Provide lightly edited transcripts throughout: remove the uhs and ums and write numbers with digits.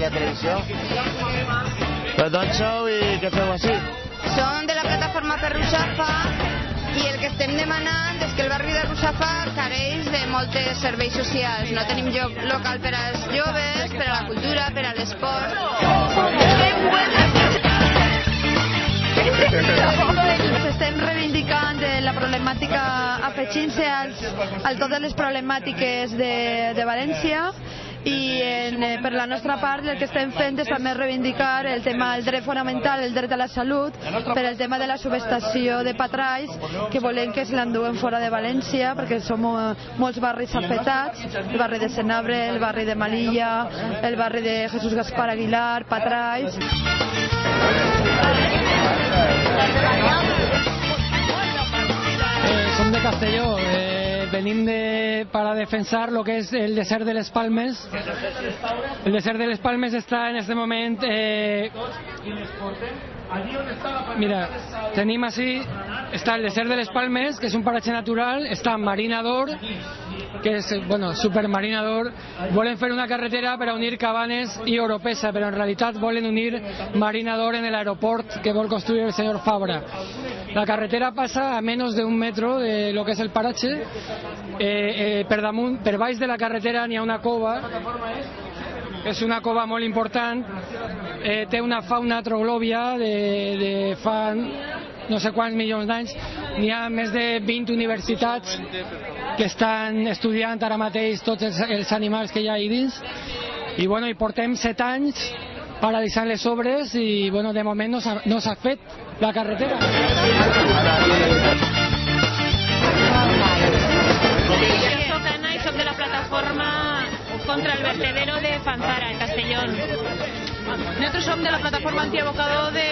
aquella televisió. Però d'on sou i què feu així? Som de la plataforma per Russafa i el que estem demanant és que el barri de Russafa careix de molts serveis socials. No tenim lloc local per als joves, per a la cultura, per a l'esport. Estem reivindicant la problemàtica, afegint-se a totes les problemàtiques de València, i per la nostra part el que estem fent és també reivindicar el tema del dret fonamental, el dret a la salut, per el tema de la subestació de Patraix, que volem que se l'enduen fora de València, perquè som molts barris afectats, el barri de Senabre, el barri de Malilla, el barri de Jesús Gaspar Aguilar, Patraix. Som de Castelló, venim para defensar lo que es el desert de les Palmes. El desert de les Palmes està en este moment... Mira, tenim així, està el desert de les Palmes, que és un paratge natural, està Marina d'Or, que és, bueno, Supermarina d'Or. Volen fer una carretera per a unir Cabanes i Oropesa, però en realitat volen unir Marina d'Or en l'aeroport que vol construir el senyor Fabra. La carretera passa a menys d'un metro de lo que és el paratge. Per baix de la carretera n'hi ha una cova. És una cova molt important, té una fauna troglòbia de fa no sé quants milions d'anys. N'hi ha més de 20 universitats que estan estudiant ara mateix tots els animals que hi ha ahí dins. I bueno, hi portem 7 anys paralitzant les obres i bueno, de moment no s'ha fet la carretera. Jo soc Anna i soc de la plataforma contra el vertedero de Fanzara, en Castellón. Nosotros som de la plataforma antiabocador de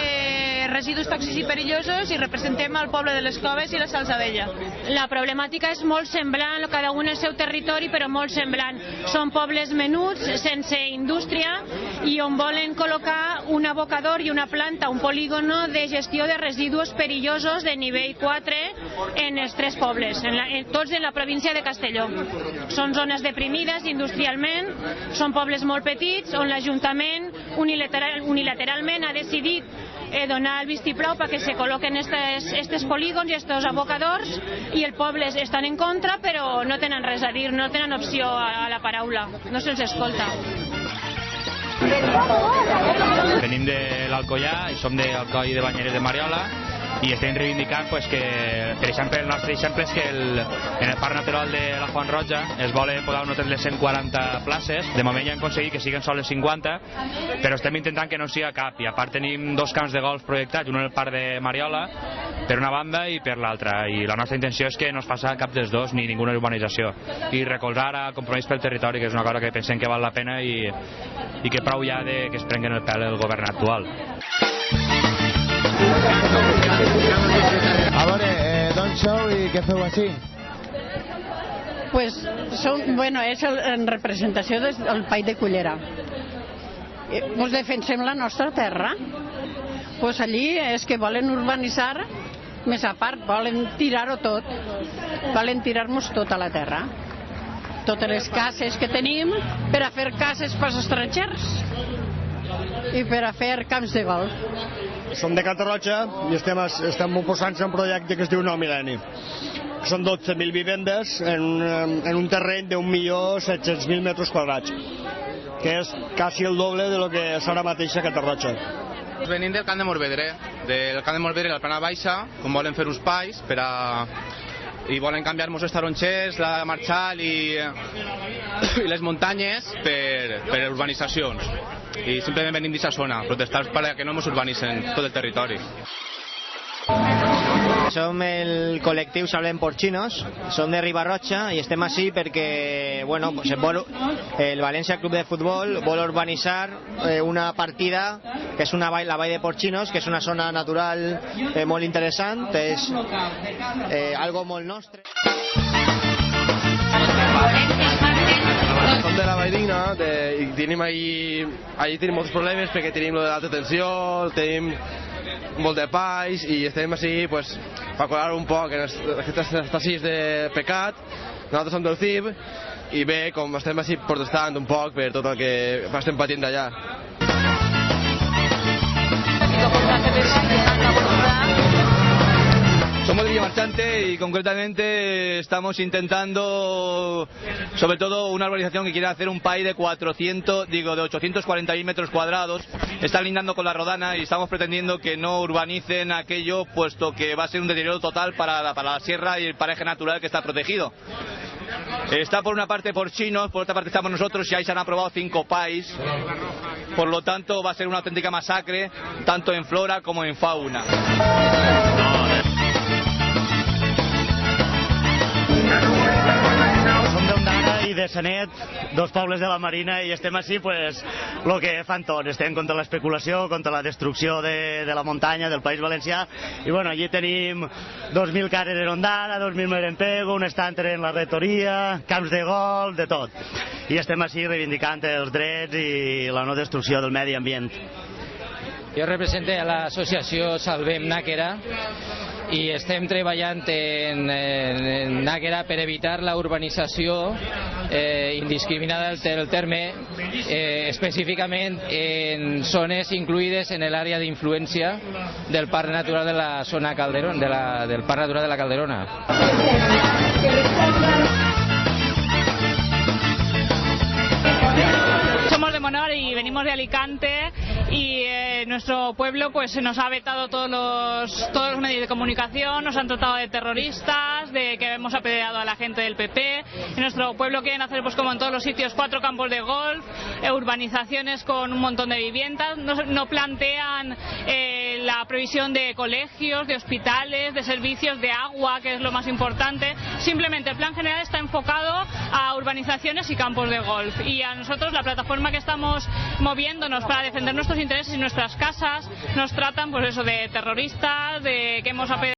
residus tòxics i perillosos i representem el poble de les Coves i la Salzadella. La problemàtica és molt semblant, cada un el seu territori, però molt semblant. Són pobles menuts, sense indústria, i on volen col·locar un abocador i una planta, un polígono de gestió de residus perillosos de nivell 4 en els 3 pobles, tots en la província de Castelló. Són zones deprimides industrialment, són pobles molt petits, on l'Ajuntament unilateralment ha decidit donar el vistiplau perquè se col·loquen estos polígons i estos abocadors, i el poble estan en contra, però no tenen res a dir, no tenen opció a la paraula, no se'ls escolta. Venim de l'Alcoià i som del coll de Banyeres de Mariola i estem reivindicant que, per exemple, el nostre exemple és que en el Parc Natural de la Font Roja es volen posar un hotel de 140 places. De moment ja hem aconseguit que siguin sols 50, però estem intentant que no siga cap, i a part tenim 2 camps de golf projectats, un en el Parc de Mariola per una banda i per l'altra, i la nostra intenció és que no es faci cap dels dos ni ninguna urbanització, i recolzar a Compromís pel Territori, que és una cosa que pensem que val la pena i que prou ja de que es prenguen el pèl el govern actual. A veure, d'on sou i què feu així? Pues és en representació del Pai de Cullera. Pues defensem la nostra terra. Pues allí és que volen urbanitzar, més a part volen tirar-ho tot, volen tirar-nos tot a la terra. Totes les cases que tenim per a fer cases pels estrangers i per a fer camps de golf. Som de Catarroja i estem oposant-nos a un projecte que es diu Nou Mil·lenni. Són 12.000 vivendes en un terreny de 1.700.000 metres quadrats, que és quasi el doble de lo que és ara mateix a Catarroja. Venim del Camp de Morvedre, i la Plana Baixa, com volen fer uns pais i volen canviar-nos els taronxers, la Marxal i les muntanyes per urbanitzacions. I simplement venim d'aquesta zona, protestar perquè no ens urbanitzen tot el territori. Som el col·lectiu Salvem Porcinos, som de Ribarroja i estem així perquè el València Club de Futbol vol urbanitzar una partida que és la vall de Porcinos, que és una zona natural molt interessant, és algo molt nostre. Som de la Valldigna i tenim allí molts problemes perquè tenim lo de l'alta tensió, tenim molt de pais i estem així pues, per colar un poc en aquests estacis de pecat. Nosaltres som del CIB i bé, com estem així protestant un poc per tot el que estem patint d'allà. Somos de Villa Marchante y concretamente estamos intentando, sobre todo una urbanización que quiere hacer un PAI de 840.000 metros cuadrados. Están lindando con la Rodana y estamos pretendiendo que no urbanicen aquello, puesto que va a ser un deterioro total para la sierra y el paraje natural que está protegido. Está por una parte por chinos, por otra parte estamos nosotros y ahí se han aprobado 5 PAIs. Por lo tanto va a ser una auténtica masacre, tanto en flora como en fauna. Som d'Ondara i de Sanet, dos pobles de la Marina, i estem així, pues, el que fan tots. Estem contra l'especulació, contra la destrucció de la muntanya, del País Valencià, i bueno, allí tenim 2.000 cares en Ondara, 2.000 en Pego, un estanter en la rectoria, camps de golf, de tot. I estem així reivindicant els drets i la no destrucció del medi ambient. Jo represento a l'associació Salvem Nàquera i estem treballant en Nàquera per evitar la urbanització indiscriminada del terme, específicament en zones incluïdes en l'àrea d'influència del Parc Natural de la zona Calderona, del Parc Natural de la Calderona. Somos de Monor y venimos de Alicante y nuestro pueblo pues nos ha vetado todos los medios de comunicación, nos han tratado de terroristas, de que hemos apedreado a la gente del PP. En nuestro pueblo quieren hacer, pues como en todos los sitios, 4 campos de golf, urbanizaciones con un montón de viviendas, no plantean la previsión de colegios, de hospitales, de servicios de agua, que es lo más importante. Simplemente el plan general está enfocado a urbanizaciones y campos de golf, y a nosotros, la plataforma que estamos moviéndonos para defender nuestros intereses y nuestras casas, nos tratan pues eso, de terroristas, de que hemos apedreado